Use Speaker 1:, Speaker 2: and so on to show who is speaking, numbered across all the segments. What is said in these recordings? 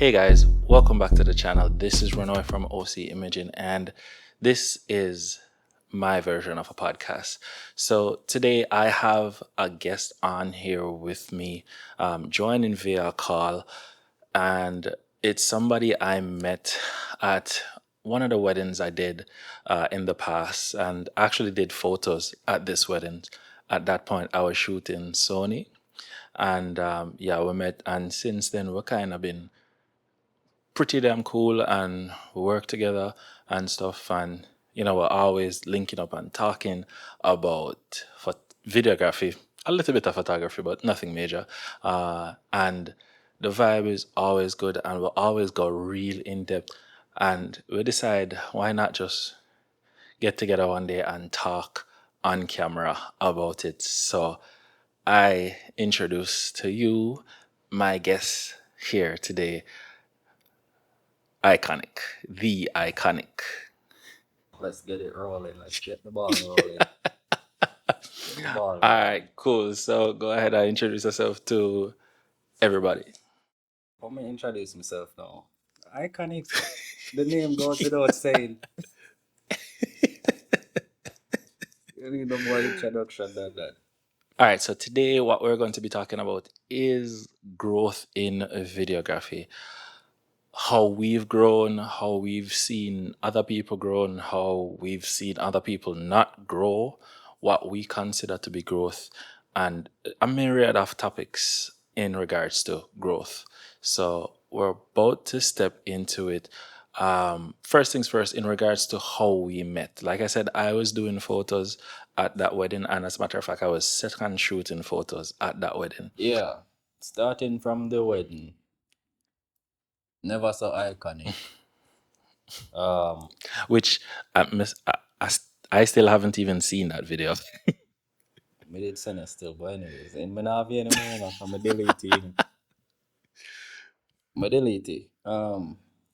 Speaker 1: Hey guys, welcome back to the channel. This is Renoy from OC Imaging, and this is my version of a podcast. So today I have a guest on here with me, joining via call, and it's somebody I met at one of the weddings I did in the past, and actually did photos at this wedding. At that point, I was shooting Sony, and yeah, we met, and since then we're kind of been pretty damn cool and we work together and stuff, and we're always linking up and talking about videography, a little bit of photography but nothing major, and the vibe is always good and we'll always go real in depth, and we decide why not just get together one day and talk on camera about it. So I introduce to you my guest here today, Eyeconick, the Eyeconick.
Speaker 2: Let's get it rolling. Let's get the ball rolling. Get the ball
Speaker 1: All
Speaker 2: rolling.
Speaker 1: right, cool. So go ahead and introduce yourself to everybody.
Speaker 2: Let me introduce myself now. Iconic. The name goes without saying. You need no more introduction than that.
Speaker 1: All right, so today what we're going to be talking about is growth in videography. How we've grown, how we've seen other people grow, and how we've seen other people not grow, what we consider to be growth, and a myriad of topics in regards to growth. So we're about to step into it. First things first, in regards to how we met. Like I said, I was doing photos at that wedding, and as a matter of fact, I was second shooting photos at that wedding.
Speaker 2: Yeah. Starting from the wedding. Never saw Iconic.
Speaker 1: Which I still haven't even seen that video.
Speaker 2: Me did send it still, but anyways. And me not have any more, I'm deleting. Me delete it.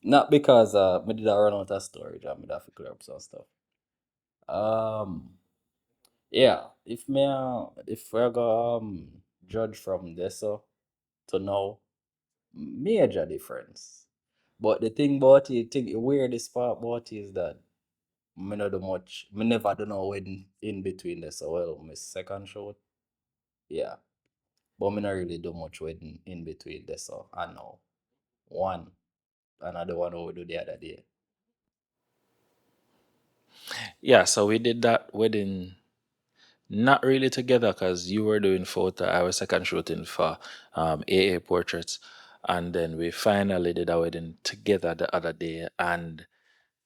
Speaker 2: Not because me did run out of storage and me have to clear up some stuff. Um Yeah, if we're go judge from this to now, major difference. But the thing about it, the weirdest part about it is that me not do much. Me never do no wedding in between this. So well, my second shoot, yeah. But me not really do much wedding in between this. So I know one, another one we do the other day.
Speaker 1: Yeah, so we did that wedding not really together because you were doing photo, I was second shooting for AA portraits, and then we finally did a wedding together the other day. And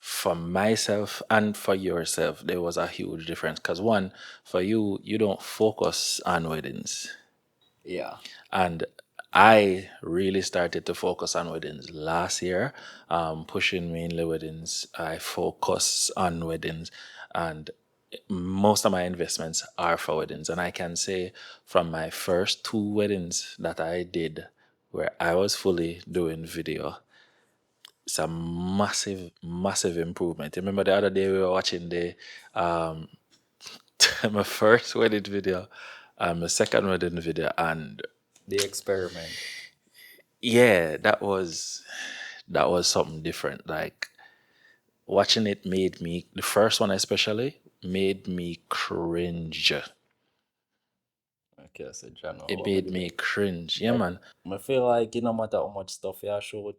Speaker 1: for myself and for yourself, there was a huge difference because one, for you, you don't focus on weddings.
Speaker 2: Yeah,
Speaker 1: And I really started to focus on weddings last year, pushing mainly weddings. I focus on weddings, and most of my investments are for weddings. And I can say from my first two weddings that I did, where I was fully doing video, it's a massive, massive improvement. Remember the other day we were watching the my first wedding video, my second wedding video, and
Speaker 2: the experiment.
Speaker 1: yeah, that was something different. Like watching it made me, the first one especially made me cringe.
Speaker 2: Okay, I said, John,
Speaker 1: It made me cringe. Yeah, man.
Speaker 2: I feel like no matter how much stuff you shoot,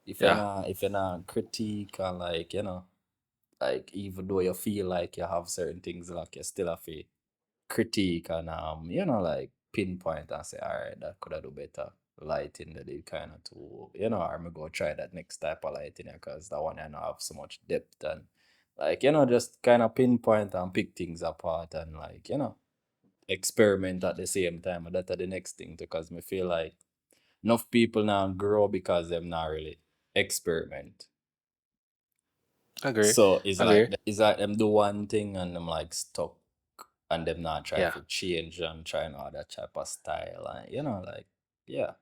Speaker 1: Yeah.
Speaker 2: if you're not critique and like even though you feel like you have certain things like you still have to critique and like pinpoint and say, all right, that could have do better lighting that they kind of to I'm gonna go try that next type of lighting because that one I know have so much depth and like just kind of pinpoint and pick things apart and like experiment at the same time. And that's the next thing because me feel like enough people now grow because them not really experiment.
Speaker 1: Agree.
Speaker 2: So it's
Speaker 1: Agree.
Speaker 2: like them do one thing and them like stuck and them not try
Speaker 1: Yeah.
Speaker 2: to change and try another type of style and like yeah.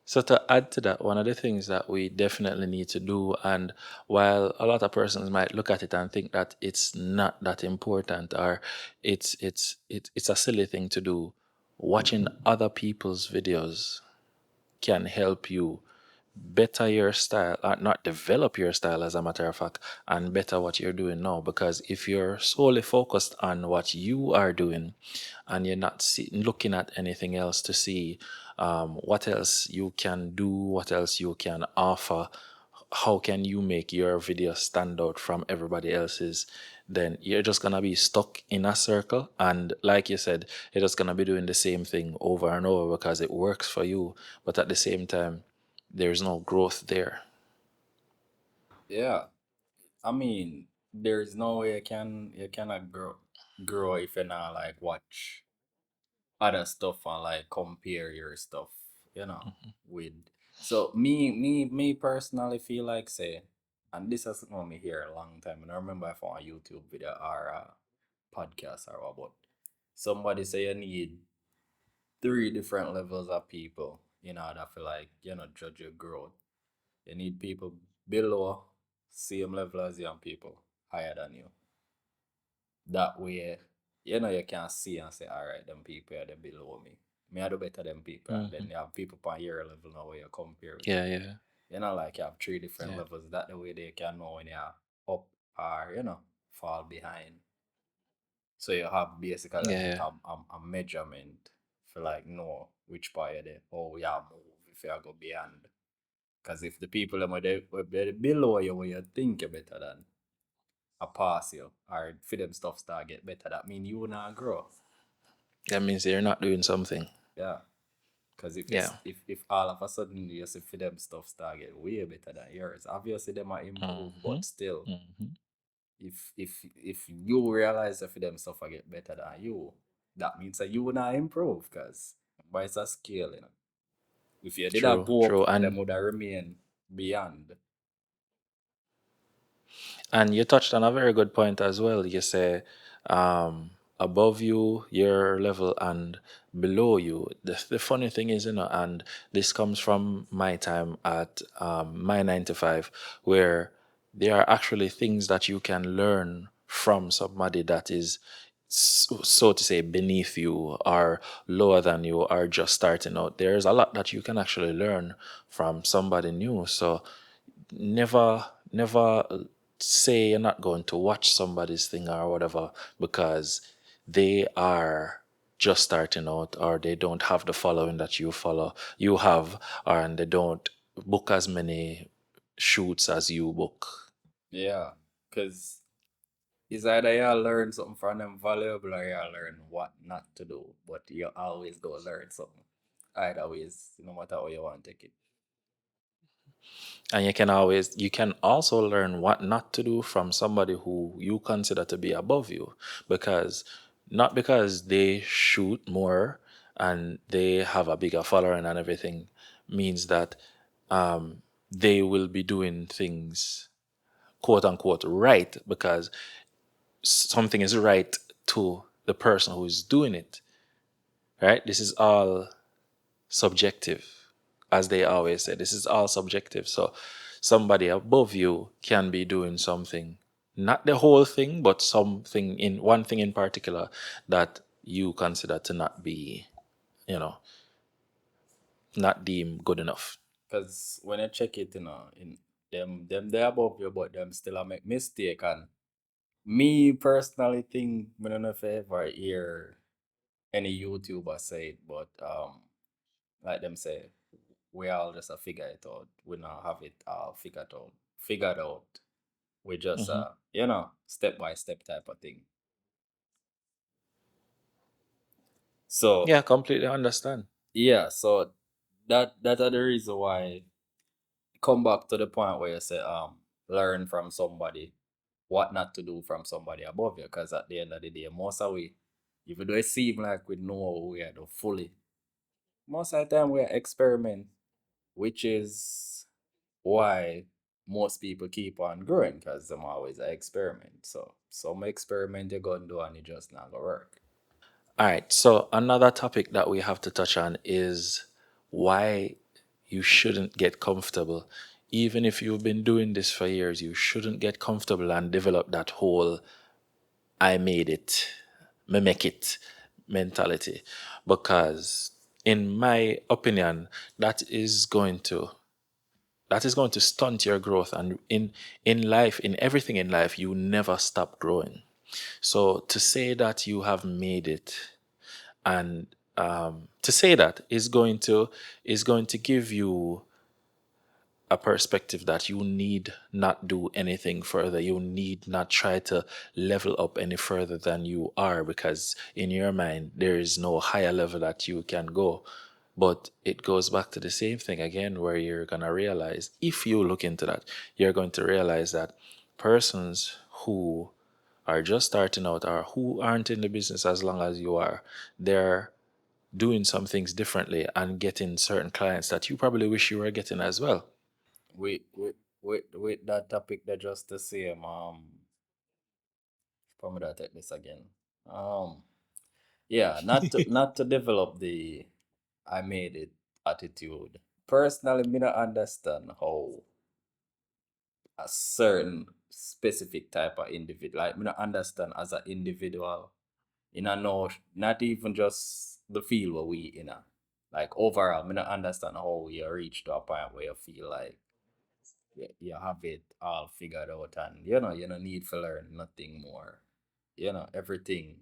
Speaker 1: So to add to that, one of the things that we definitely need to do, and while a lot of persons might look at it and think that it's not that important or it's a silly thing to do, watching other people's videos can help you better your style, not develop your style as a matter of fact, and better what you're doing now. Because if you're solely focused on what you are doing and you're not looking at anything else to see what else you can do, what else you can offer, how can you make your video stand out from everybody else's, then you're just gonna be stuck in a circle. And like you said, you're just gonna be doing the same thing over and over because it works for you, but at the same time, there's no growth there.
Speaker 2: Yeah. I mean, there's no way you cannot grow if you not like watch other stuff and like compare your stuff, you know, with. So me personally feel like say, and this has known me here a long time, and I remember I found a YouTube video or a podcast or what, but somebody say you need three different levels of people in order for like, judge your growth. You need people below same level as you and people higher than you. That way, you can see and say, all right, them people are the below me. Me I do better than people. And then
Speaker 1: Hmm.
Speaker 2: you have people on your level now where you compare with.
Speaker 1: Yeah, yeah,
Speaker 2: Like you have three different
Speaker 1: yeah,
Speaker 2: levels. That the way they can know when you're up or, fall behind. So you have basically
Speaker 1: yeah,
Speaker 2: like
Speaker 1: yeah,
Speaker 2: a measurement for like know which part you're there. Oh, yeah, move if you go beyond. Because if the people that they're below you where you think you're better than, a pass you or for them stuff start get better, that mean you not grow.
Speaker 1: that means you're not doing something.
Speaker 2: Yeah. Because if you
Speaker 1: Yeah.
Speaker 2: if all of a sudden you see for them stuff start get way better than yours, obviously they might improve,
Speaker 1: Hmm.
Speaker 2: but still,
Speaker 1: Hmm.
Speaker 2: if you realize that for them stuff I get better than you, that means that you will not improve because by it's a scale, If you did not
Speaker 1: True,
Speaker 2: go up,
Speaker 1: true.
Speaker 2: them would have remain beyond.
Speaker 1: And you touched on a very good point as well. You say above you, your level, and below you. The funny thing is, and this comes from my time at my 9 to 5, where there are actually things that you can learn from somebody that is, so to say, beneath you or lower than you or just starting out. There's a lot that you can actually learn from somebody new. So never say you're not going to watch somebody's thing or whatever because they are just starting out or they don't have the following that you have, or and they don't book as many shoots as you book.
Speaker 2: Yeah. Because it's either you learn something from them valuable or you learn what not to do, but you always go learn something. Either ways, no matter how you want to take it.
Speaker 1: And you can also learn what not to do from somebody who you consider to be above you, because not because they shoot more and they have a bigger following and everything means that they will be doing things quote unquote right, because something is right to the person who is doing it, right? This is all subjective, as they always say. This is all subjective. So somebody above you can be doing something, not the whole thing, but something in one thing in particular that you consider to not be, you know, not deemed good enough.
Speaker 2: Because when you check it, in them they above you, but them still a make mistake. And me personally think, I don't know if I ever hear any YouTuber say it, but like them say, we all just a figure it out. We not have it all figured out. We just
Speaker 1: Hmm.
Speaker 2: step by step type of thing. So
Speaker 1: Yeah, completely understand.
Speaker 2: yeah, so that are the reason why come back to the point where you say learn from somebody what not to do from somebody above you, because at the end of the day, most of we, even though it seem like we know what we are do fully, most of the time we experiment, which is why most people keep on growing because them always a experiment. So some experiment you're gonna do and it just not gonna work.
Speaker 1: All right. So another topic that we have to touch on is why you shouldn't get comfortable. Even if you've been doing this for years, you shouldn't get comfortable and develop that whole I made it, mimic it mentality. Because in my opinion, that is going to stunt your growth. And in life, in everything in life, you never stop growing. So to say that you have made it, and to say that is going to give you a perspective that you need not do anything further. You need not try to level up any further than you are, because in your mind there is no higher level that you can go. But it goes back to the same thing again, where you're going to realize, if you look into that, you're going to realize that persons who are just starting out, or who aren't in the business as long as you are, they're doing some things differently and getting certain clients that you probably wish you were getting as well.
Speaker 2: With that topic, that just the same. From that take this again. Um, yeah, not to develop the I made it attitude. Personally, me not understand how a certain specific type of individual, like me not understand as an individual, know, not even just the field where we in a, like overall, me not understand how you reach to a point where you feel like you have it all figured out, and you don't need to learn nothing more. Everything,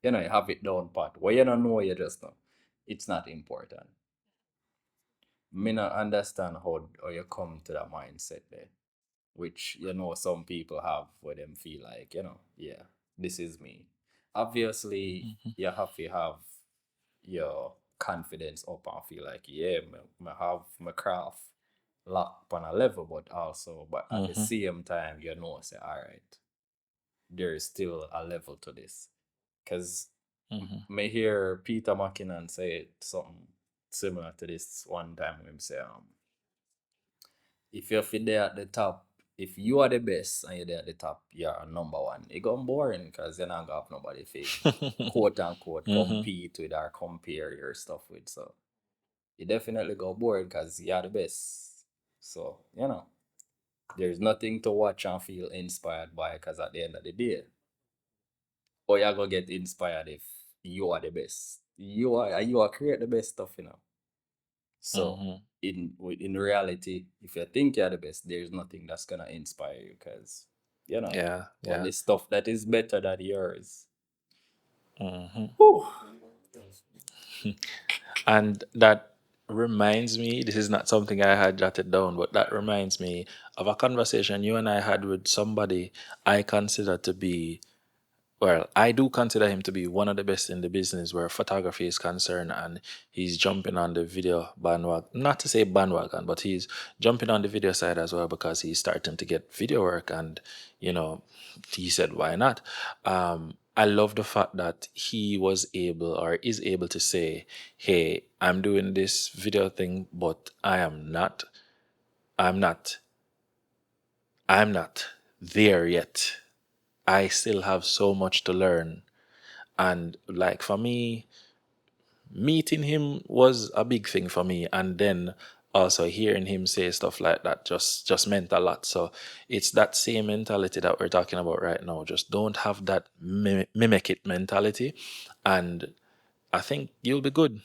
Speaker 2: you have it down pat. What you don't know, you just know. It's not important. Me not understand how you come to that mindset there, which some people have, where them feel like, yeah, this is me. Obviously,
Speaker 1: Mhm,
Speaker 2: you have to have your confidence up and feel like, yeah, me have my craft locked on a level, but at the
Speaker 1: mhm,
Speaker 2: same time, say, all right, there is still a level to this. Because
Speaker 1: mhm,
Speaker 2: may hear Peter McKinnon say something similar to this one time when him say, if you're there at the top, if you are the best and you're there at the top, you're number one. It got boring because you're not gonna have nobody to quote unquote
Speaker 1: mhm,
Speaker 2: compete with or compare your stuff with. So you definitely got bored because you're the best. So, there's nothing to watch and feel inspired by, because at the end of the day, or you're gonna get inspired if you are the best. You are create the best stuff. So
Speaker 1: mhm.
Speaker 2: in reality, if you think you're the best, there's nothing that's gonna inspire you, because
Speaker 1: Yeah, yeah.
Speaker 2: only stuff that is better than yours.
Speaker 1: Mhm.
Speaker 2: Whew.
Speaker 1: And that reminds me, this is not something I had jotted down, but that reminds me of a conversation you and I had with somebody I consider to be, well, I do consider him to be one of the best in the business where photography is concerned, and he's jumping on the video bandwagon. Not to say bandwagon, but he's jumping on the video side as well, because he's starting to get video work, and you know, he said, "Why not?" I love the fact that he was able, or is able, to say, "Hey, I'm doing this video thing, but I'm not, I'm not there yet. I still have so much to learn." And like for me, meeting him was a big thing for me, and then also hearing him say stuff like that just meant a lot. So it's that same mentality that we're talking about right now. Just don't have that mimic it mentality, and I think you'll be good.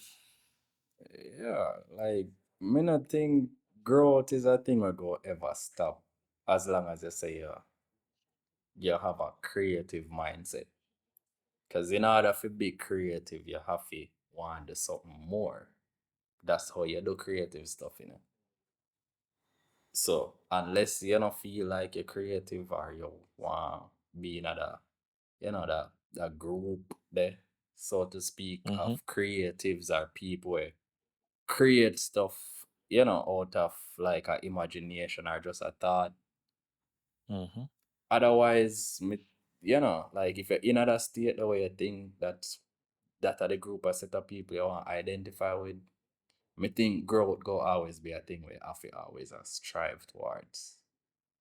Speaker 2: Yeah, like me not think growth is a thing will go ever stop, as long as you say you have a creative mindset. Because in order to be creative, you have to want to do something more. That's how you do creative stuff. So unless you don't feel like you're creative, or you want be in that group there, so to speak,
Speaker 1: Mm-hmm,
Speaker 2: of creatives, or people where create stuff, out of like a imagination or just a thought.
Speaker 1: mm-hmm,
Speaker 2: Otherwise, like if you're in that state the way you think that are the group or set of people you want to identify with, me think growth go always be a thing where you have to always strive towards.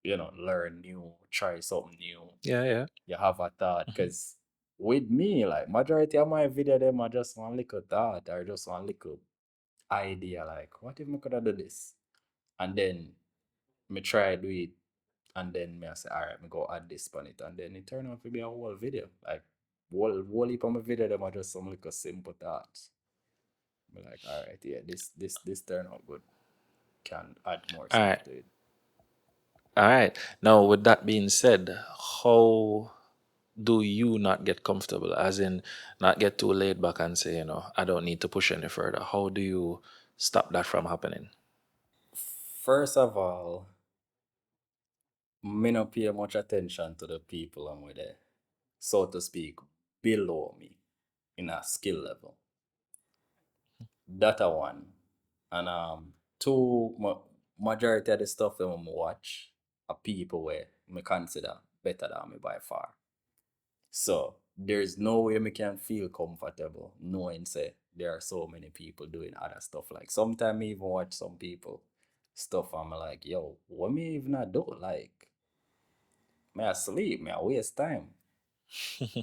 Speaker 2: Learn new, try something new.
Speaker 1: yeah, yeah.
Speaker 2: You have a thought,
Speaker 1: Mm-hmm,
Speaker 2: because with me, like majority of my video them are just one little thought, or just one little idea, like what if I could have done this? And then me try do it, and then me I say, all right, me go add this on it, and then it turn out to be a whole video. Like whole heap of my video them are just some little simple thoughts. Be like, all right, yeah, this turn out good. Can add more
Speaker 1: All
Speaker 2: stuff
Speaker 1: right.
Speaker 2: to it.
Speaker 1: All right. Now, with that being said, how do you not get comfortable? As in, not get too laid back and say, I don't need to push any further. How do you stop that from happening?
Speaker 2: First of all, me not pay much attention to the people I'm with there, so to speak, below me in a skill level. That a one. And two, majority of the stuff that I watch are people where me consider better than me by far. So there's no way me can feel comfortable knowing say there are so many people doing other stuff. Like sometimes me even watch some people stuff and I'm like, yo, what me even I do? Like me I sleep, me I waste time.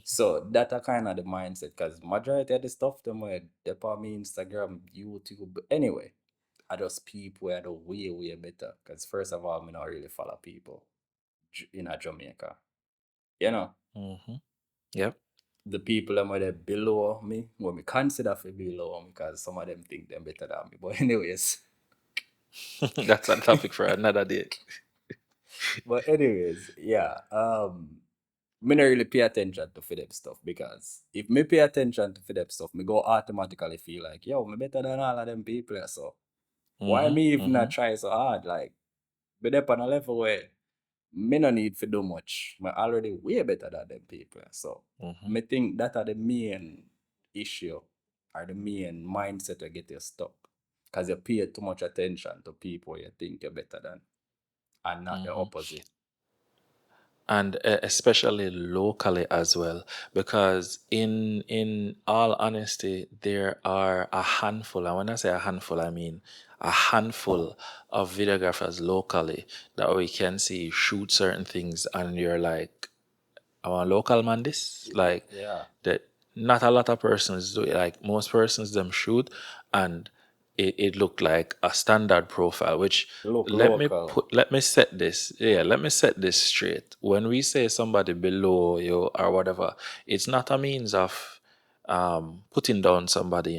Speaker 2: So that are kind of the mindset because majority of the stuff them where they on me Instagram, YouTube. Anyway, I just people where I do way, way better. Because first of all, me not really follow people in a Jamaica. You know,
Speaker 1: Mm-hmm. Yep.
Speaker 2: the people them where they below me, what me consider for below me, because some of them think they're better than me. But anyways,
Speaker 1: That's a topic for another day.
Speaker 2: yeah. Me not really pay attention to for them stuff because if me pay attention to for them stuff, me go automatically feel like, yo, me better than all of them people. So why
Speaker 1: Mm-hmm.
Speaker 2: me even
Speaker 1: Mm-hmm.
Speaker 2: not try so hard? Like, be there on a level where me no need to do much. Me already way better than them people. So
Speaker 1: Mm-hmm.
Speaker 2: me think that are the main issue or the main mindset to get you stuck. Because you pay too much attention to people you think you're better than and not the
Speaker 1: Mm-hmm.
Speaker 2: opposite.
Speaker 1: And especially locally as well, because in all honesty, there are a handful, and when I say a handful, I mean a handful of videographers locally that we can see shoot certain things, and you're like, our local man this, like,
Speaker 2: Yeah.
Speaker 1: that not a lot of persons do it. Like most persons them shoot, and it looked like a standard profile, which
Speaker 2: Look local.
Speaker 1: let me set this, yeah, let me set this straight. When we say somebody below you or whatever, it's not a means of putting down somebody,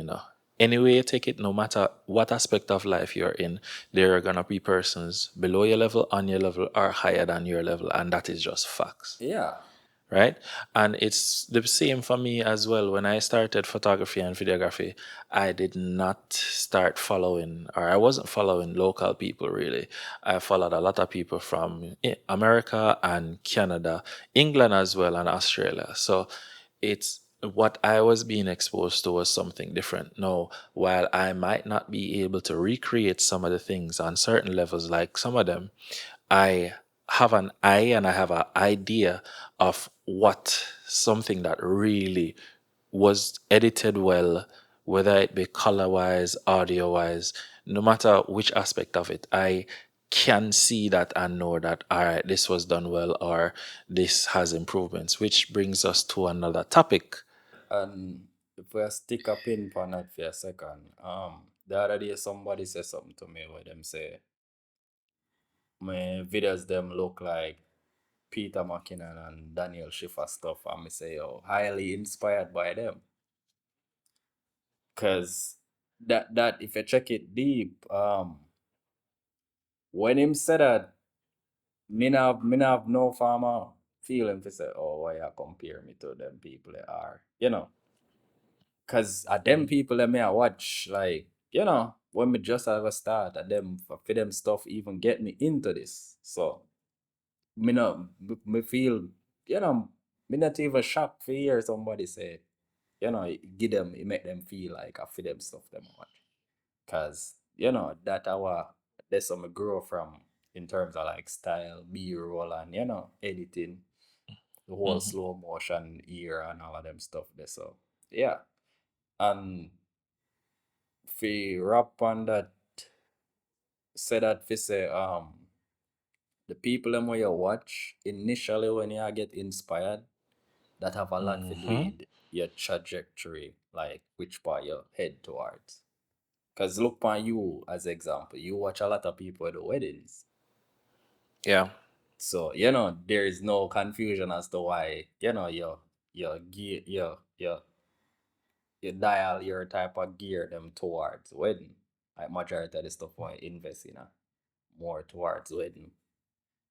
Speaker 1: Anyway, you take it, no matter what aspect of life you're in, there are gonna be persons below your level, on your level, or higher than your level, and that is just facts,
Speaker 2: Yeah.
Speaker 1: right? And it's the same for me as well. When I started photography and videography, I did not start following, or I wasn't following local people really. I followed a lot of people from America and Canada, England as well, and Australia. So it's what I was being exposed to was something different. Now, while I might not be able to recreate some of the things on certain levels, like some of them, I have an eye and I have an idea of what something that really was edited well, whether it be color wise, audio wise, no matter which aspect of it, I can see that and know that, all right, this was done well or this has improvements, which brings us to another topic.
Speaker 2: And if we stick a pin on that for a second, the other day somebody said something to me where them say my videos them look like Peter McKinnon and Daniel Schiffer stuff, and me say, oh, highly inspired by them. Cause that if you check it deep, when him said that, me not have no farmer feeling to say, oh, why you compare me to them people they are, Cause at them people that me I watch, like, when me just have a start at them for them stuff even get me into this. So me not me feel, you know, me not even shocked for hear somebody say, it give them, it make them feel like I for them stuff them watch. Cause, that our that's what me grow from in terms of like style, B-roll and editing, the whole
Speaker 1: Mhm.
Speaker 2: slow motion era and all of them stuff there. So yeah. And fi wrap on that, say that fi say the people them where you watch initially when you get inspired, that have a lot to do
Speaker 1: Mhm.
Speaker 2: with your trajectory, like which part you head towards. Cause look on you as example, you watch a lot of people at the weddings.
Speaker 1: Yeah.
Speaker 2: So, there is no confusion as to why, you you dial your type of gear them towards wedding. Like majority of the stuff I invest in more towards wedding.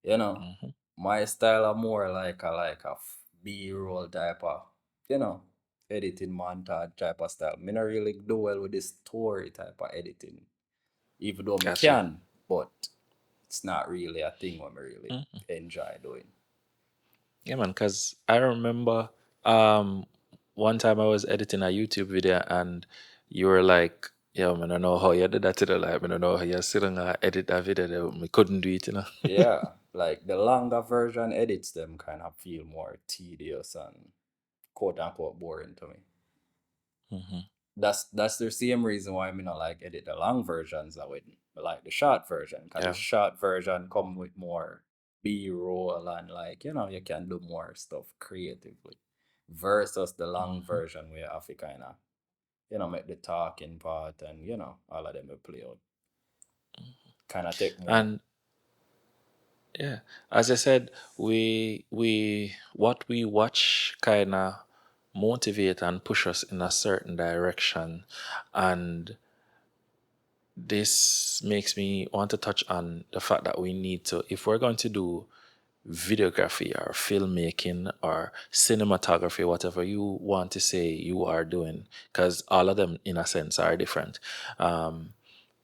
Speaker 2: You know,
Speaker 1: Hmm.
Speaker 2: my style are more like a B-roll type of, you know, editing montage type of style. Me not really do well with this story type of editing. Even though me
Speaker 1: Gotcha.
Speaker 2: can, but it's not really a thing what me really
Speaker 1: Mm.
Speaker 2: enjoy doing.
Speaker 1: Yeah, man. Because I remember um, one time I was editing a YouTube video and you were like, "Yo, man, I don't know how you did that to the live. I don't know how you sit and edit that video. We couldn't do it, you know."
Speaker 2: Yeah, like the longer version edits them kind of feel more tedious and quote unquote boring to me.
Speaker 1: Hmm.
Speaker 2: That's the same reason why I mean I like edit the long versions I would like the short version because the
Speaker 1: Yeah.
Speaker 2: short version come with more B-roll and like you can do more stuff creatively versus the long
Speaker 1: Hmm.
Speaker 2: version where you have to kind of make the talking part and all of them will play out kind of take more.
Speaker 1: And yeah, as I said, we what we watch kind of motivate and push us in a certain direction, and this makes me want to touch on the fact that we need to, if we're going to do videography or filmmaking or cinematography, whatever you want to say you are doing, because all of them, in a sense, are different.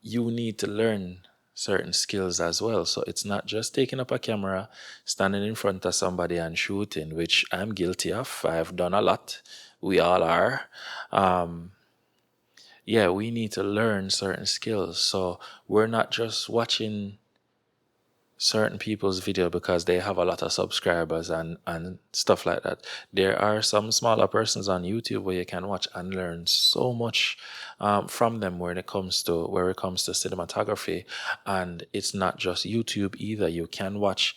Speaker 1: You need to learn certain skills as well. So it's not just taking up a camera, standing in front of somebody and shooting, which I'm guilty of. I've done a lot. We all are. Um, yeah, we need to learn certain skills. So we're not just watching certain people's video because they have a lot of subscribers and stuff like that. There are some smaller persons on YouTube where you can watch and learn so much from them where it comes to cinematography. And it's not just YouTube either. You can watch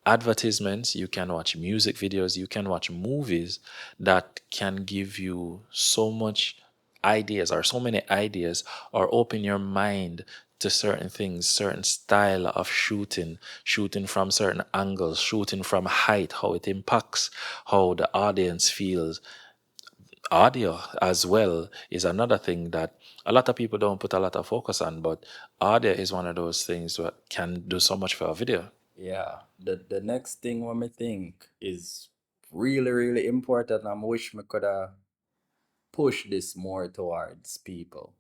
Speaker 1: advertisements, you can watch music videos, you can watch movies that can give you so much ideas or so many ideas or open your mind to certain things, certain style of shooting, shooting from certain angles, shooting from height, how it impacts how the audience feels. Audio as well is another thing that a lot of people don't put a lot of focus on, but audio is one of those things that can do so much for a video.
Speaker 2: Yeah, the next thing what me think is really really important. I wish me could have pushed this more towards people.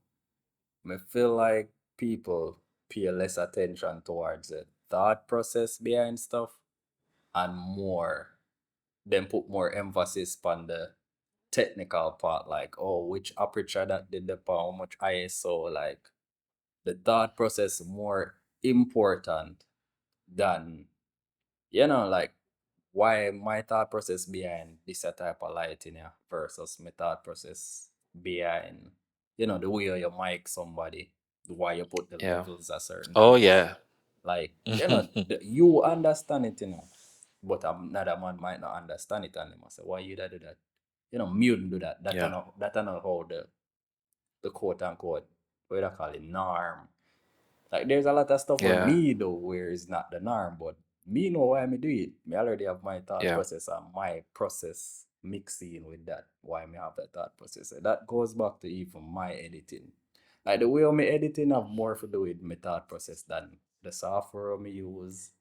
Speaker 2: I feel like people pay less attention towards the thought process behind stuff and more then put more emphasis on the technical part, like oh which aperture that did the power, how much ISO, like the thought process more important than like why my thought process behind this a type of lighting versus my thought process behind the way you mic somebody, why you put the
Speaker 1: Yeah.
Speaker 2: levels at certain
Speaker 1: Oh
Speaker 2: things,
Speaker 1: yeah.
Speaker 2: like you understand it, but another man might not understand it and they must say why you that do that, me wouldn't do that,
Speaker 1: Yeah.
Speaker 2: that are not how the quote unquote what I call it norm. Like there's a lot of stuff where
Speaker 1: Yeah.
Speaker 2: me do where it's not the norm, but me know why me do it. Me already have my thought
Speaker 1: Yeah.
Speaker 2: process and my process mixing with that. Why me have that thought process. So that goes back to even my editing. Like the way me editing have more to do with my thought process than the software me use.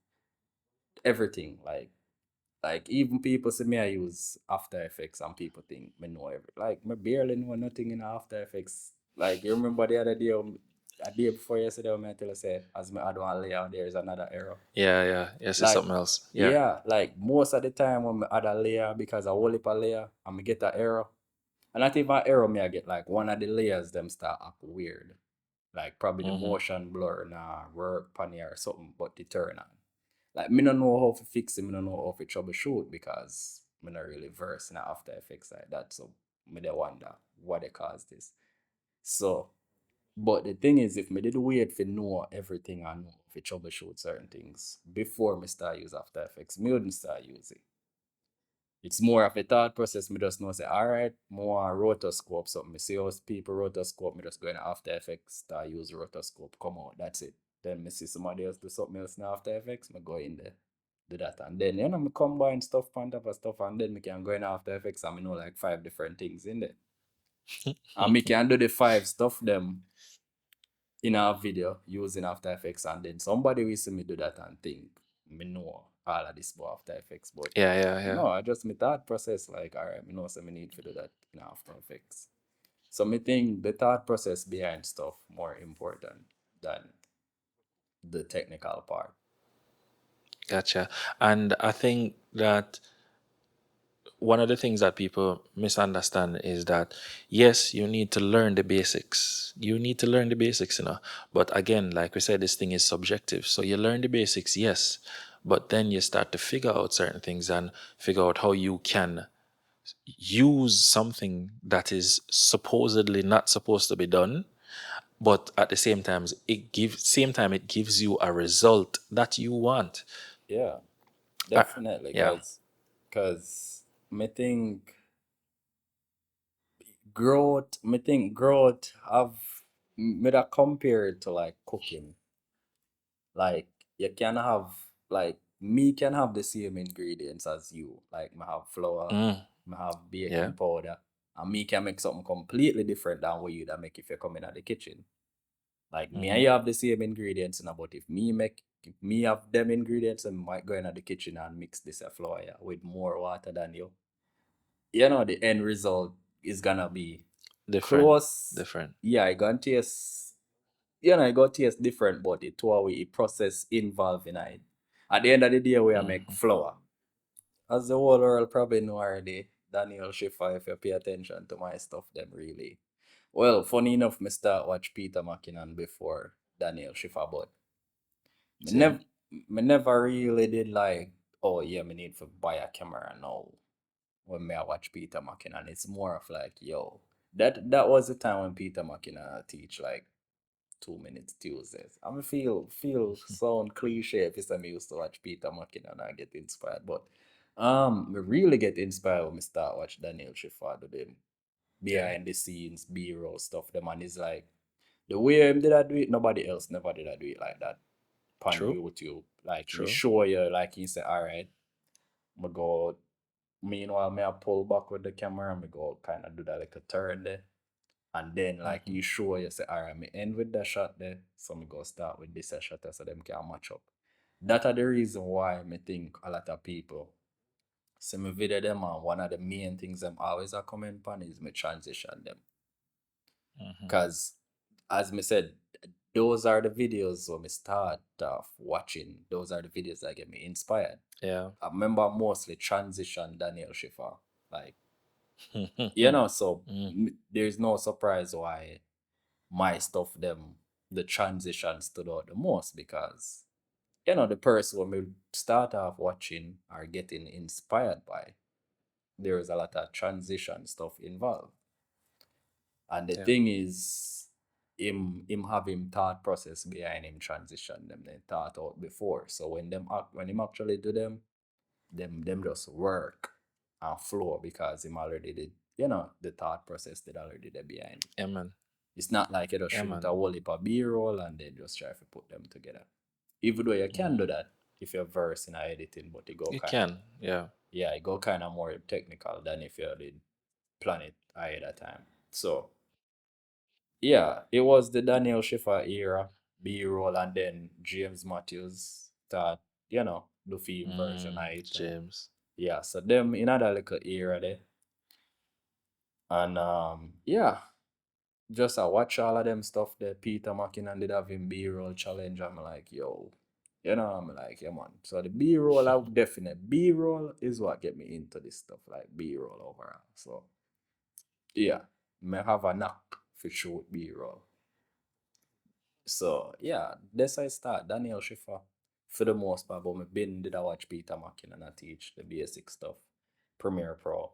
Speaker 2: Everything. Like even people say me I use After Effects and people think me know everything. Like me barely know nothing in After Effects. Like you remember the other day, a day before yesterday, when I tell you say as me add one layer, there is another error.
Speaker 1: Yeah. Yeah. Yes, it's
Speaker 2: Like
Speaker 1: something else. Yeah.
Speaker 2: yeah, like most of the time when I add a layer because I whole heap a layer and me get an error. And not even an error me I get like one of the layers them start act weird. Like probably the
Speaker 1: Hmm.
Speaker 2: motion blur nah work pan here or something, but the turn on. Like me don't know how to fix it, me don't know how to troubleshoot because me not really versed in After Effects like that. So me dey wonder what they cause this. So but the thing is if me did wait for know everything and know if troubleshoot certain things before me start use After Effects, me wouldn't start using. It's more of a thought process. Me just know say, all right, more rotoscope something. Me see how people rotoscope, me just go in After Effects, start use rotoscope, come out, that's it. Then me see somebody else do something else in After Effects, me go in there, do that. And then, me combine stuff on top of stuff, and then me can go in After Effects and me know like 5 different things in there. And me can do the 5 stuff them in a video using After Effects, and then somebody will see me do that and think me know all of this about After Effects, but
Speaker 1: Yeah.
Speaker 2: no, I just my thought process like, all right, me know so me need to do that in After Effects. So me think the thought process behind stuff more important than the technical part.
Speaker 1: Gotcha. And I think that one of the things that people misunderstand is that yes, you need to learn the basics. You need to learn the basics, But again, like we said, this thing is subjective. So you learn the basics, yes, but then you start to figure out certain things and figure out how you can use something that is supposedly not supposed to be done, but at the same time it gives you a result that you want.
Speaker 2: Yeah,
Speaker 1: Uh,
Speaker 2: definitely,
Speaker 1: yeah.
Speaker 2: cause me think growth have me that compare it to like cooking. Like you can have like me can have the same ingredients as you. Like me have flour,
Speaker 1: Mm,
Speaker 2: me have
Speaker 1: yeah.
Speaker 2: baking powder, and me can make something completely different than what you that make if you come in at the kitchen. Like me and
Speaker 1: Hmm.
Speaker 2: you have the same ingredients, but if me have them ingredients, I might go in at the kitchen and mix this flour with more water than you. The end result is gonna be
Speaker 1: Different.
Speaker 2: close.
Speaker 1: Different.
Speaker 2: Yeah, I got taste different, but it two way process involved in it. At the end of the day, we are make
Speaker 1: Hmm.
Speaker 2: flour. As the whole world probably know already, Daniel Schiffer, if you pay attention to my stuff, them really. Well, funny enough, me start watch Peter McKinnon before Daniel Schiffer, but me
Speaker 1: Same.
Speaker 2: never, me never really did like, oh yeah, me need to buy a camera now. When me I watch Peter McKinnon, it's more of like, yo, that was the time when Peter McKinnon teach like 2 minutes Tuesdays. I mean, feel sound cliche if it's me used to watch Peter McKinnon and I get inspired, but me really get inspired when me start watch Daniel Schiffer do them
Speaker 1: Yeah.
Speaker 2: behind the scenes B-roll stuff. The man is like the way him did I do it, nobody else never did I do it like that on
Speaker 1: True.
Speaker 2: YouTube. Like me
Speaker 1: True.
Speaker 2: show you, like he said, all right, me go. Meanwhile, me I pull back with the camera and me go kind of do that like a turn there. And then like
Speaker 1: Hmm.
Speaker 2: you show you say, all right, me end with that shot there. So me go start with this shot there so them can match up. That are the reason why me think a lot of people see me video them, and one of the main things them always are comment on is me transition them.
Speaker 1: Hmm.
Speaker 2: Cause as me said, those are the videos when me start off watching. Those are the videos that get me inspired.
Speaker 1: Yeah.
Speaker 2: I remember mostly transition Daniel Schiffer. Like, so
Speaker 1: Mm.
Speaker 2: there's no surprise why my stuff them the transition stood out the most, because the person when we start off watching or getting inspired by, there is a lot of transition stuff involved. And the
Speaker 1: Yeah.
Speaker 2: thing is, him have him thought process behind him transition them they thought out before. So when him actually do them just work and flow because him already did, the thought process did already there behind it.
Speaker 1: Yeah, man.
Speaker 2: It's not like you just
Speaker 1: Yeah,
Speaker 2: shoot
Speaker 1: man.
Speaker 2: a whole heap of B-roll and then just try to put them together. Even though you can do
Speaker 1: Hmm.
Speaker 2: that if you're versed in editing, but it go
Speaker 1: You
Speaker 2: kind of,
Speaker 1: can. Yeah.
Speaker 2: yeah, it go kind of more technical than if you did plan it ahead of time. So yeah, it was the Daniel Schiffer era, B-roll, and then James Matthews start, the film version of it. And
Speaker 1: James.
Speaker 2: yeah, so them in another little era there. And yeah, just I watch all of them stuff that Peter McKinnon did have in B-roll challenge. I'm like, yo, I'm like, yeah, man. So the B-roll, I definitely B-roll is what get me into this stuff, like B-roll overall. So yeah, may have a knack for shoot B-roll. So yeah, that's how I start. Daniel Schiffer for the most part, but me been did I watch Peter McKinnon and teach the basic stuff. Premiere Pro.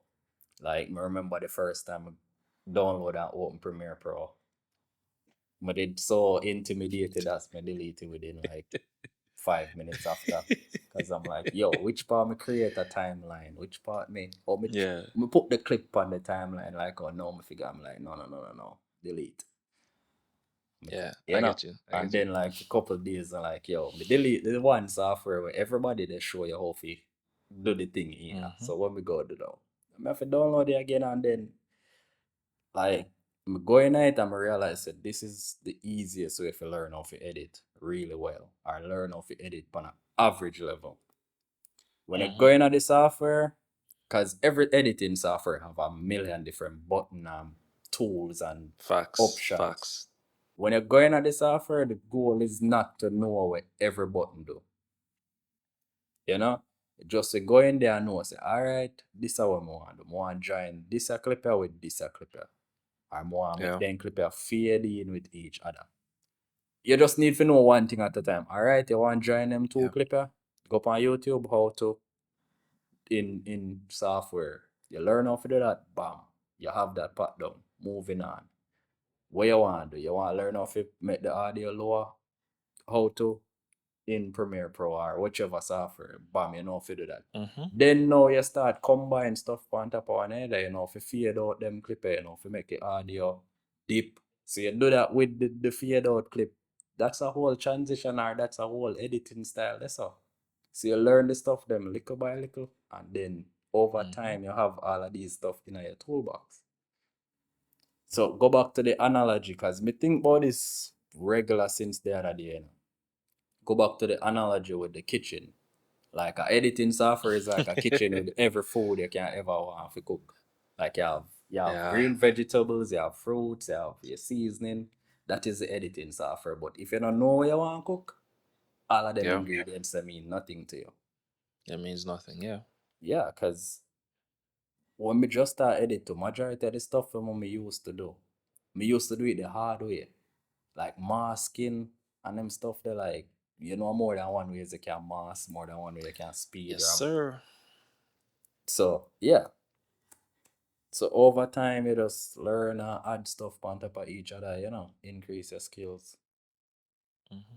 Speaker 2: Like me remember the first time I download and open Premiere Pro. But it's so intimidated as me delete it within like 5 minutes after. Cause I'm like, yo, which part me create a timeline? Which part
Speaker 1: Yeah.
Speaker 2: me put the clip on the timeline, like, oh no, me figure I'm like, no. Delete.
Speaker 1: Yeah.
Speaker 2: You
Speaker 1: I
Speaker 2: know?
Speaker 1: get you. I
Speaker 2: And
Speaker 1: get you.
Speaker 2: then like a couple days I'm like, yo, me delete the one software where everybody they show you how to do the thing here.
Speaker 1: Hmm.
Speaker 2: So when we go do that, I have to download it again and then like I'm going at it and I realize that this is the easiest way to learn how to edit really well or learn how to edit on an average level. When you're
Speaker 1: Mm-hmm.
Speaker 2: going at the software, because every editing software have a million different button tools and
Speaker 1: Facts,
Speaker 2: options.
Speaker 1: facts.
Speaker 2: When you're going at the software, the goal is not to know what every button do. You know? Just to go in there and know, say, all right, this is what I want. I want to join this a clipper with this a clipper. Or I want to make
Speaker 1: Yeah,
Speaker 2: them clipper fade in with each other. You just need to know one thing at a time. All right, you want to join them two
Speaker 1: yeah.
Speaker 2: clipper? Go up on YouTube how to in software. You learn how to do that, bam. You have that part down. Moving on. What you want to do? You want to learn how to make the audio lower? How to? In Premiere Pro or whichever software, bam, you know if you do that.
Speaker 1: Mm-hmm.
Speaker 2: Then now you start combine stuff on top of one another, you know, if you fade out them clip, you know, if you make the audio deep. So you do that with the fade out clip. That's a whole transition or that's a whole editing style. That's all. So you learn the stuff them little by little, and then over
Speaker 1: Mm-hmm.
Speaker 2: time you have all of these stuff in your toolbox. So go back to the analogy, because me think about this regular since the other day. You know. Go back to the analogy with the kitchen. Like a editing software is like a kitchen with every food you can ever want to cook. Like you have
Speaker 1: Yeah,
Speaker 2: green vegetables, you have fruits, you have your seasoning. That is the editing software. But if you don't know what you want to cook, all of them
Speaker 1: yeah.
Speaker 2: ingredients they mean nothing to you.
Speaker 1: It means nothing. Yeah.
Speaker 2: Yeah, because when me just start edit to majority of the stuff from me used to do. Me used to do it the hard way. Like masking and them stuff they like, you know, more than one ways you can mask, more than one way you can speed
Speaker 1: Yes,
Speaker 2: or
Speaker 1: sir.
Speaker 2: so yeah. So over time you just learn and add stuff on top of each other, you know, increase your skills.
Speaker 1: Mm-hmm.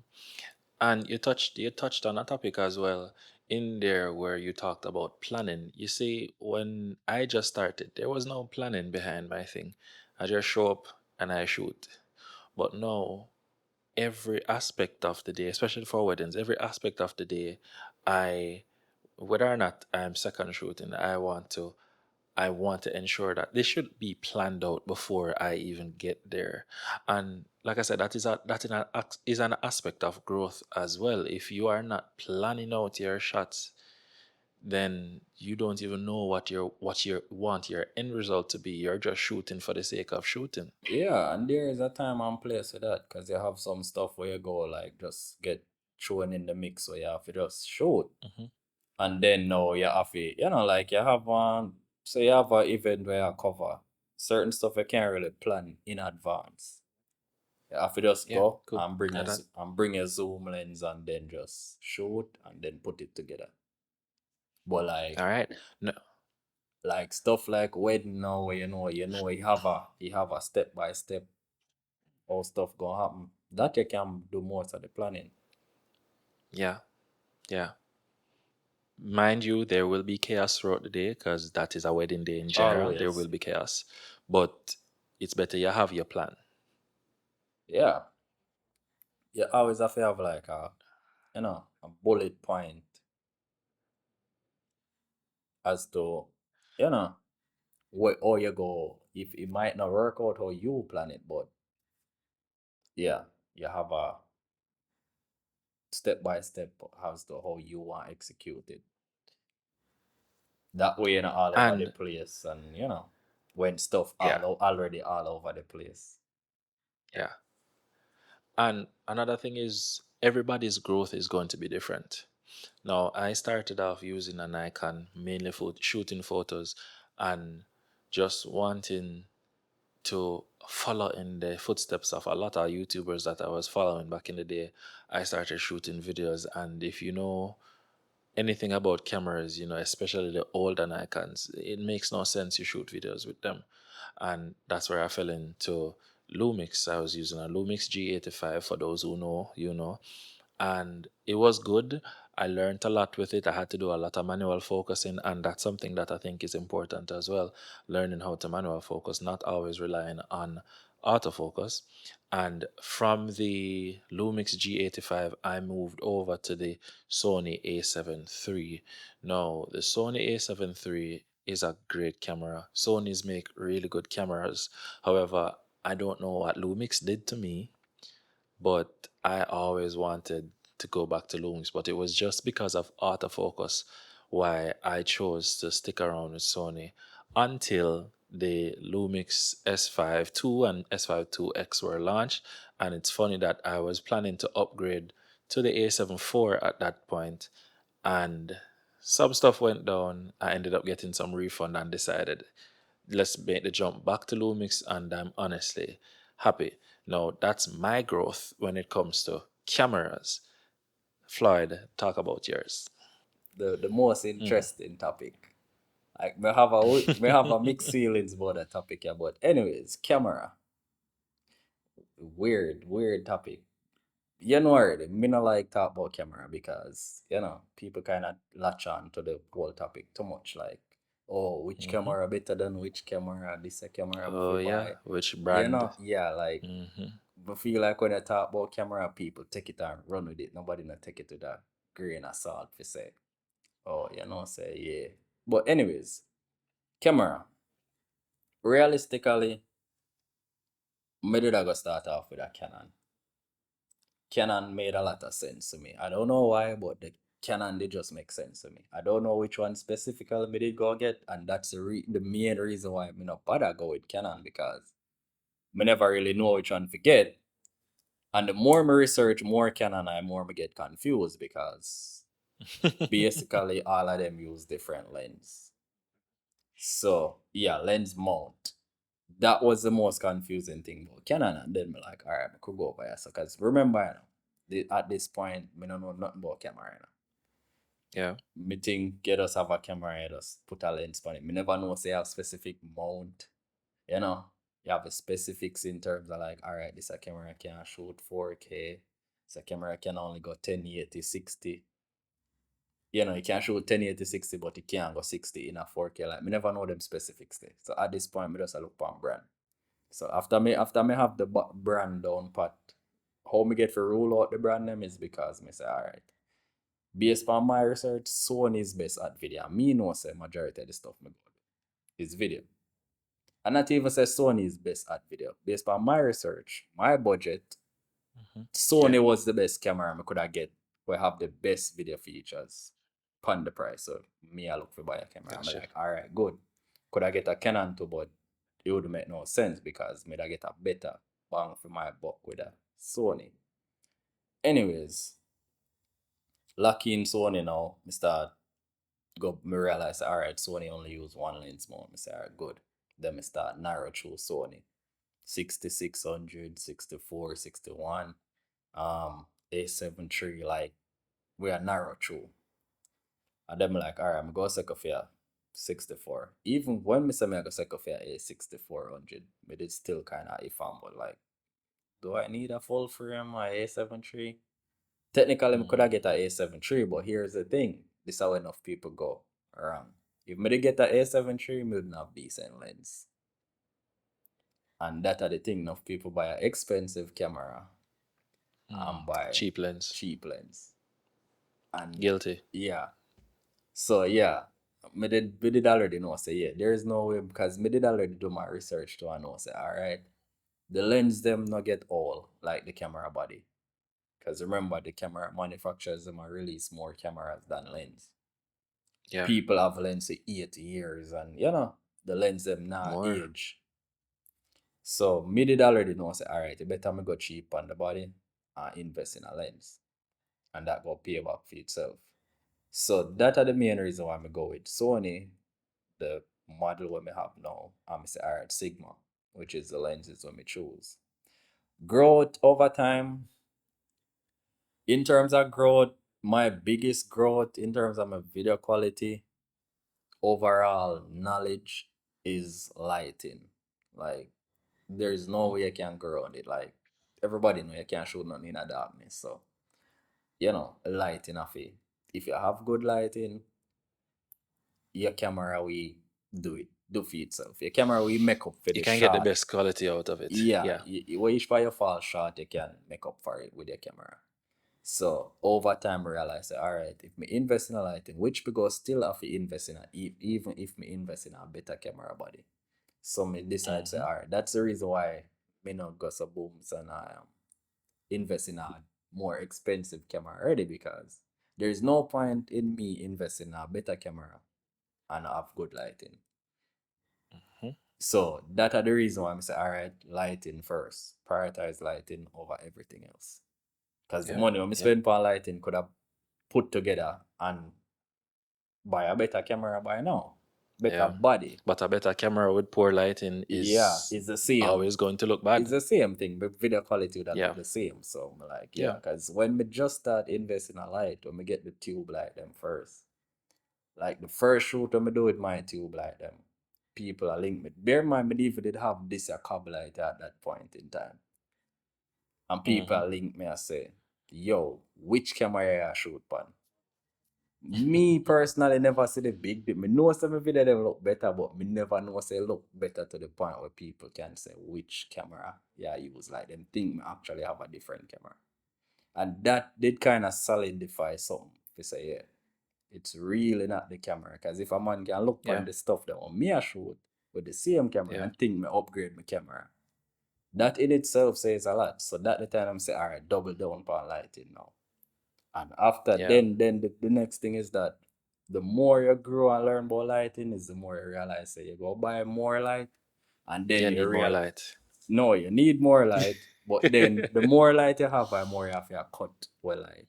Speaker 1: And you touched on a topic as well in there where you talked about planning. You see, when I just started, there was no planning behind my thing. I just show up and I shoot. But now, every aspect of the day, especially for weddings, every aspect of the day, I, whether or not I'm second shooting, I want to ensure that this should be planned out before I even get there. And like I said, that is an aspect of growth as well. If you are not planning out your shots, then you don't even know what you want your end result to be. You're just shooting for the sake of shooting.
Speaker 2: Yeah, and there is a time and place for that because you have some stuff where you go like just get thrown in the mix where you have to just shoot.
Speaker 1: Hmm.
Speaker 2: And then now you have to, you know, like you have one, so you have an event where you cover certain stuff you can't really plan in advance. You have to just
Speaker 1: Yeah,
Speaker 2: go
Speaker 1: cool.
Speaker 2: and bring
Speaker 1: I don't.
Speaker 2: a zoom lens and then just shoot and then put it together. But
Speaker 1: All right. No.
Speaker 2: like stuff like wedding now where you have a step by step how stuff gonna happen. That you can do most of the planning.
Speaker 1: Yeah. Yeah. Mind you, there will be chaos throughout the day because that is a wedding day in general. There will
Speaker 2: Always.
Speaker 1: be chaos, but it's better you have your plan.
Speaker 2: Yeah. You always have to have like a bullet point as to, you know, where or you go. If it might not work out how you plan it, but yeah, you have a step by step as to how you want to execute it. That way, all over the
Speaker 1: And
Speaker 2: place, and when stuff
Speaker 1: yeah,
Speaker 2: already all over the place.
Speaker 1: yeah. And another thing is everybody's growth is going to be different. Now, I started off using an Nikon mainly for shooting photos and just wanting to follow in the footsteps of a lot of YouTubers that I was following back in the day. I started shooting videos, and if you know anything about cameras, especially the older Nikons, it makes no sense you shoot videos with them. And that's where I fell into Lumix. I was using a Lumix G85 for those who know, and it was good. I learned a lot with it. I had to do a lot of manual focusing, and that's something that I think is important as well. Learning how to manual focus, not always relying on autofocus. And from the Lumix G85, I moved over to the Sony A7 III. Now, the Sony A7 III is a great camera. Sony's make really good cameras. However, I don't know what Lumix did to me, but I always wanted to go back to Lumix, but it was just because of autofocus why I chose to stick around with Sony until the Lumix S5 II and S5 IIX were launched. And it's funny that I was planning to upgrade to the A7 IV at that point, and some stuff went down. I ended up getting some refund and decided let's make the jump back to Lumix, and I'm honestly happy. Now, that's my growth when it comes to cameras. Floyd, talk about yours.
Speaker 2: The most interesting topic. Like me have a mixed feelings about that topic, yeah. But anyways, camera. Weird topic. You know already, me not like talk about camera because people kind of latch on to the whole topic too much. Like, oh, which
Speaker 1: Hmm.
Speaker 2: camera better than which camera? This a camera if
Speaker 1: Oh,
Speaker 2: you
Speaker 1: yeah.
Speaker 2: buy.
Speaker 1: Which brand?
Speaker 2: Yeah, like
Speaker 1: Hmm.
Speaker 2: I feel like when I talk about camera, people take it and run with it. Nobody not take it to that grain of salt for say, oh, say yeah. But anyways, camera. Realistically, me did I go start off with a Canon. Canon made a lot of sense to me. I don't know why, but the Canon did just make sense to me. I don't know which one specifically me did go get, and that's the main reason why me not bother go with Canon because me never really know which one to get. And the more me research more Canon, I more me get confused because basically all of them use different lens. So yeah, lens mount. That was the most confusing thing about Canon. And then me like, all right, I could go by so because remember, at this point, me don't know nothing about camera.
Speaker 1: Yeah.
Speaker 2: Me think get us have a camera, just put a lens on it. Me never know say have specific mount. You know, you have the specifics in terms of like, all right, this a camera can shoot 4K. This a camera can only go 1080 60. You can shoot 1080 60, but it can't go 60 in a 4K. Like, me never know them specifics there. So at this point, me just a look on brand. So after me have the brand down pat, how me get to rule out the brand name is because me say, all right, based on my research, Sony is best at video. Me know say majority of the stuff me go do is video. And not even say Sony is best at video. Based on my research, my budget,
Speaker 1: Hmm. Yeah.
Speaker 2: Sony was the best camera I could have get. We have the best video features pon the price. So me I look for buy a camera. I'm
Speaker 1: Gotcha.
Speaker 2: like, all right, good. Could I get a Canon too, but it would make no sense because me I get a better bang for my buck with a Sony. Anyways, lucky in Sony now, me realize all right, Sony only use one lens more. Me say, all right, good. Then me start narrow through Sony. 6600, 64, 61, A7 III, like we are narrow through. And then I'm like, all right, I'm going to second for 64. Even when I say I go second for A6400, but it's still kind of iffy, but like, do I need a full frame or A7 III? Technically, I could have
Speaker 1: Mm.
Speaker 2: get a A7 III, but here's the thing. This is how enough people go around. If I did get a A7 III, I wouldn't have decent lens. And that are the thing, enough people buy an expensive camera
Speaker 1: Mm.
Speaker 2: and buy
Speaker 1: Cheap lens.
Speaker 2: cheap lens. And
Speaker 1: Guilty.
Speaker 2: yeah. So yeah, me did already know say yeah, there is no way because me did already do my research to know say alright, the lens them not get all like the camera body. Because remember the camera manufacturers them are release more cameras than lens.
Speaker 1: Yeah.
Speaker 2: People have lens for 80 years and the lens them not
Speaker 1: More.
Speaker 2: age. So me did already know say alright, you better me go cheap on the body and invest in a lens. And that will pay back for itself. So that are the main reason why I go with Sony, the model we have now, I'm say alright, Sigma, which is the lenses we choose. Growth over time. In terms of growth, my biggest growth in terms of my video quality, overall knowledge is lighting. Like there's no
Speaker 1: Mhm.
Speaker 2: way you can grow on it. Like everybody know you can't shoot nothing in the darkness. So, lighting of it. If you have good lighting, your camera will do for itself. Your camera will make up for
Speaker 1: You
Speaker 2: the
Speaker 1: can get the
Speaker 2: shot.
Speaker 1: best quality out of it.
Speaker 2: Yeah,
Speaker 1: Yeah.
Speaker 2: where each by your fall shot, you can make up for it with your camera. So over time, I realized, all right, if me invest in a lighting, which because still have to invest in a, even if me invest in a better camera body. So me decide to say,
Speaker 1: Mm-hmm.
Speaker 2: all right, that's the reason why me not go so booms and I invest in a more expensive camera already, because there is no point in me investing in a better camera and have good lighting.
Speaker 1: Mm-hmm.
Speaker 2: So that are the reason why I'm say, all right, lighting first. Prioritize lighting over everything else. Because the
Speaker 1: Yeah.
Speaker 2: money when I
Speaker 1: Yeah.
Speaker 2: spend on lighting could have put together and buy a better camera by now. Better
Speaker 1: Yeah.
Speaker 2: body.
Speaker 1: But a better camera with poor lighting
Speaker 2: Yeah,
Speaker 1: is
Speaker 2: it's the same.
Speaker 1: always going to look
Speaker 2: It's
Speaker 1: bad.
Speaker 2: the same thing, but video quality would
Speaker 1: Yeah.
Speaker 2: look the same. So I'm like, yeah,
Speaker 1: Yeah.
Speaker 2: because when we just start investing a light, when we get the tube light them first, like the first shoot when we do with my tube light them, people are linked me. Bear in mind, me even did have this a cab light at that point in time. And
Speaker 1: Mm-hmm.
Speaker 2: people link me and say, yo, which camera you shoot on? Me personally never see the big dip. Me know some video them look better, but me never know say look better to the point where people can say which camera yeah use. Like them think me actually have a different camera. And that did kind of solidify something to say, yeah, it's really not the camera. Because if a man can look
Speaker 1: Yeah.
Speaker 2: on the stuff that on me I shoot with the same camera
Speaker 1: Yeah.
Speaker 2: and think me upgrade my camera, that in itself says a lot. So that the time I'm say, all right, double down on lighting now. And after
Speaker 1: Yeah.
Speaker 2: then the next thing is that the more you grow and learn about lighting is the more you realize that you go buy more light and then
Speaker 1: You
Speaker 2: you
Speaker 1: need more
Speaker 2: realize
Speaker 1: light.
Speaker 2: no, you need more light, but then the more light you have, the more you have to cut with light.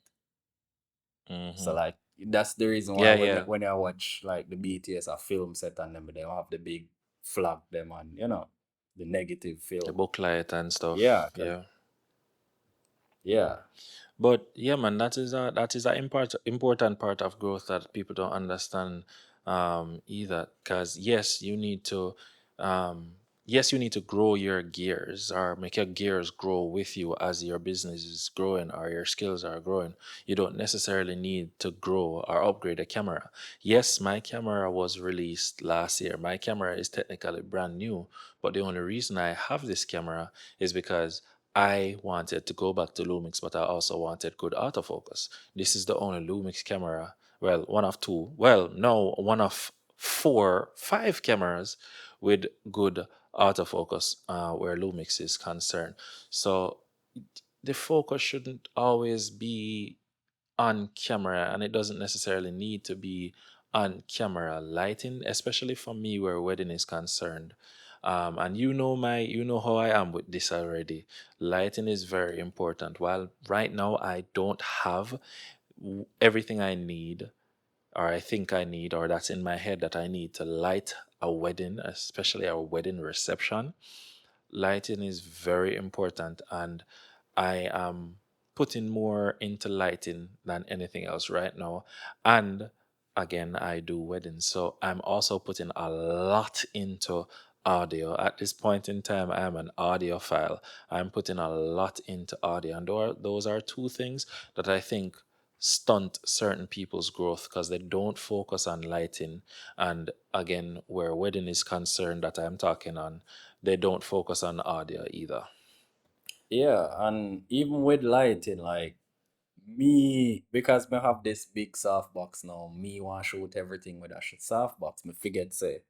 Speaker 1: Mm-hmm.
Speaker 2: So like that's the reason why
Speaker 1: Yeah.
Speaker 2: when
Speaker 1: Yeah.
Speaker 2: when I watch like the BTS a film set and them they have the big flag them and the negative
Speaker 1: The
Speaker 2: film.
Speaker 1: book light and stuff.
Speaker 2: Yeah, cause
Speaker 1: Yeah.
Speaker 2: yeah,
Speaker 1: But yeah, man, that is a important part of growth that people don't understand either. Because yes, you need to grow your gears or make your gears grow with you as your business is growing or your skills are growing. You don't necessarily need to grow or upgrade a camera. Yes, my camera was released last year. My camera is technically brand new, but the only reason I have this camera is because I wanted to go back to Lumix, but I also wanted good autofocus. This is the only Lumix camera, well, one of two, well, no, one of four, five cameras with good autofocus where Lumix is concerned. So the focus shouldn't always be on camera, and it doesn't necessarily need to be on camera lighting, especially for me where wedding is concerned. And you know how I am with this already. Lighting is very important. While right now I don't have everything I need, or I think I need, or that's in my head that I need to light a wedding, especially a wedding reception. Lighting is very important, and I am putting more into lighting than anything else right now. And again, I do weddings, so I'm also putting a lot into audio. At this point in time, I am an audiophile. I'm putting a lot into audio, and those are two things that I think stunt certain people's growth because they don't focus on lighting. And again, where wedding is concerned, that I'm talking on, they don't focus on audio either.
Speaker 2: yeah, and even with lighting, like me, because me have this big softbox now, me want shoot everything with a softbox. Me figured say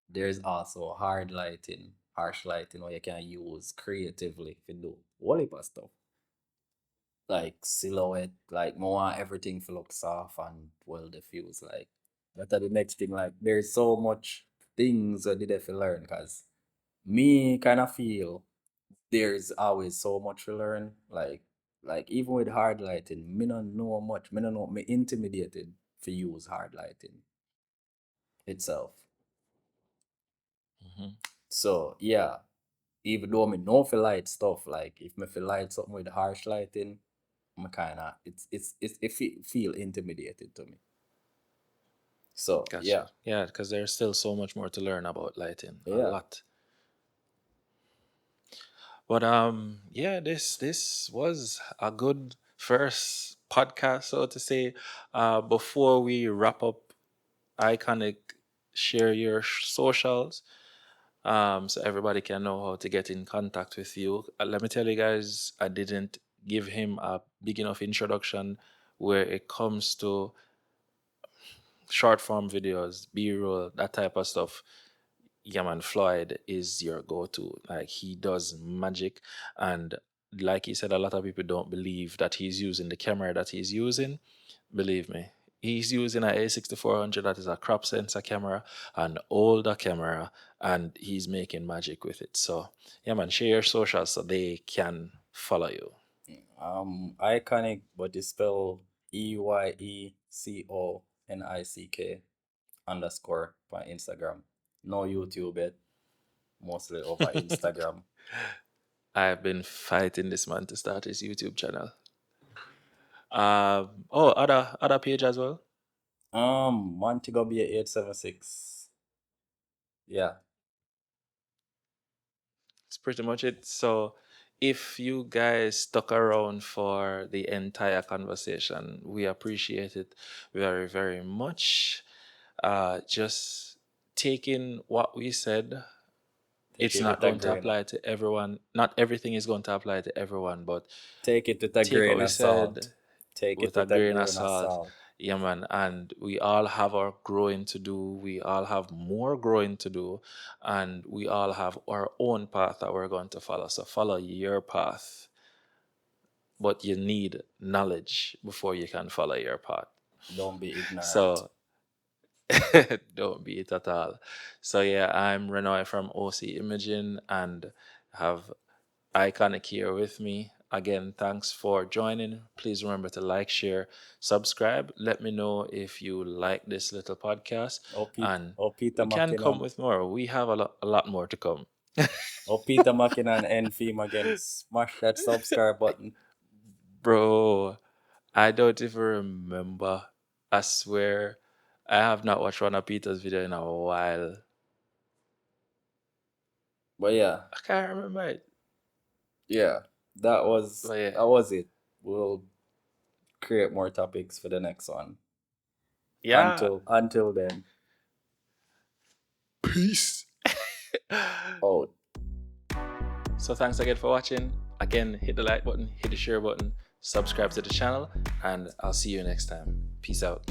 Speaker 2: there's also hard lighting, harsh lighting where you can use creatively to do whole heap of stuff. Like silhouette, like me want everything to look soft and well diffused. Like that are the next thing. Like there's so much things I did have to learn because me kind of feel there's always so much to learn. Like even with hard lighting, me don't know much. Me don't know. Me intimidated to use hard lighting itself.
Speaker 1: Mhm.
Speaker 2: So yeah, even though me know for light stuff, like if me feel light something with harsh lighting, me kinda feel intimidated to me. So yeah,
Speaker 1: Gotcha. Yeah, because there's still so much more to learn about lighting. A
Speaker 2: yeah,
Speaker 1: lot. But yeah, this was a good first podcast, so to say. Before we wrap up, Iconic, share your socials, so everybody can know how to get in contact with you. Let me tell you guys, I didn't give him a big enough introduction where it comes to short form videos, B-roll, that type of stuff. Yeah, man, Floyd is your go-to. Like, he does magic, and like he said, a lot of people don't believe that he's using the camera that he's using. Believe me, he's using a A6400 that is a crop sensor camera, an older camera, and he's making magic with it. So yeah, man, share your socials so they can follow you.
Speaker 2: Eyeconick, but it's spelled EYECONICK underscore on Instagram. No YouTube yet, mostly over Instagram.
Speaker 1: I've been fighting this man to start his YouTube channel. Oh, other page as well.
Speaker 2: Montego Bay 876. Yeah.
Speaker 1: That's pretty much it. So, if you guys stuck around for the entire conversation, we appreciate it very, very much. Just taking what we said,
Speaker 2: Take
Speaker 1: it's
Speaker 2: it
Speaker 1: not
Speaker 2: with a
Speaker 1: going to
Speaker 2: grain.
Speaker 1: apply to everyone. Not everything is going to apply to everyone, but
Speaker 2: Take it with a
Speaker 1: take what
Speaker 2: grain
Speaker 1: we
Speaker 2: of salt.
Speaker 1: said
Speaker 2: Take it
Speaker 1: with a
Speaker 2: with a
Speaker 1: grain of
Speaker 2: grain of
Speaker 1: salt.
Speaker 2: salt.
Speaker 1: Yeah, man. And we all have our growing to do. We all have more growing to do. And we all have our own path that we're going to follow. So follow your path. But you need knowledge before you can follow your path.
Speaker 2: Don't be ignorant.
Speaker 1: So don't be it at all. So yeah, I'm Renoy from OC Imaging and have Eyeconick here with me. Again, thanks for joining. Please remember to like, share, subscribe. Let me know if you like this little podcast, and
Speaker 2: Peter
Speaker 1: we can come
Speaker 2: Mackinnon.
Speaker 1: with more. We have a lot more to come.
Speaker 2: Peter Mackinnon and Fame again. Smash that subscribe button.
Speaker 1: Bro, I don't even remember. I swear, I have not watched one of Peter's video in a while.
Speaker 2: But yeah,
Speaker 1: I can't remember it.
Speaker 2: yeah, that was
Speaker 1: But yeah,
Speaker 2: that was it. We'll create more topics for the next one.
Speaker 1: yeah.
Speaker 2: Until then,
Speaker 1: Peace.
Speaker 2: out.
Speaker 1: So thanks again for watching. Again, hit the like button, hit the share button, subscribe to the channel, and I'll see you next time. Peace out.